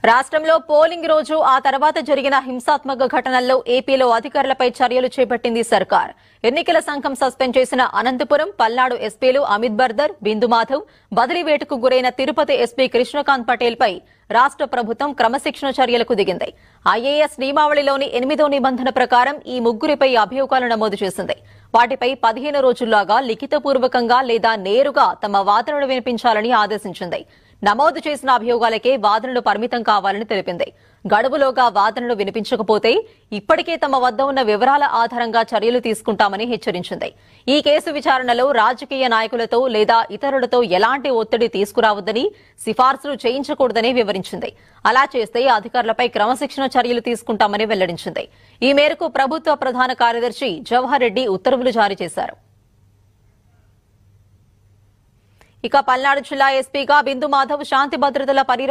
రాష్ట్రంలో పోలింగ్ రోజు ఆ తర్వాత జరిగిన హింసాత్మక ఘటనల్లో ఏపీలో అధికారులపై చర్యలు చేపట్టింది సర్కార్. ఎన్నికల సంఘం సస్పెండ్ చేసిన అనంతపురం, పల్నాడు ఎస్పీలు అమిత్ బర్దర్, బిందు మాధవ్, బదిలీ వేటుకు గురైన తిరుపతి ఎస్పీ కృష్ణకాంత్ పటేల్ పై రాష్ట్ర ప్రభుత్వం క్రమశిక్షణ చర్యలకు దిగింది. ఐఏఎస్ నియమావళిలోని 8వ నిబంధన ప్రకారం ఈ ముగ్గురిపై అభియోగాలు నమోదు చేసింది. వాటిపై 15 రోజుల్లోగా లిఖితపూర్వకంగా లేదా నేరుగా తమ వాదనలు వినిపించాలని ఆదేశించింది. నమోదు చేసిన అభియోగాలకే వాదనలు పరిమితం కావాలని తెలిపింది. గడువులోగా వాదనలు వినిపించకపోతే ఇప్పటికే తమ వద్ద ఉన్న వివరాల ఆధారంగా చర్యలు తీసుకుంటామని హెచ్చరించింది. ఈ కేసు విచారణలో రాజకీయ నాయకులతో లేదా ఇతరులతో ఎలాంటి ఒత్తిడి తీసుకురావద్దని, సిఫార్సులు చేయించకూడదని వివరించింది. అలా చేస్తే అధికారులపై క్రమశిక్షణ చర్యలు తీసుకుంటామని వెల్లడించింది. ఈ మేరకు ప్రభుత్వ ప్రధాన కార్యదర్శి జవహర్ రెడ్డి ఉత్తర్వులు జారీ చేశారు. ఇక పల్నాడు జిల్లా ఎస్పీగా బిందు మాధవ్ శాంతి భద్రతల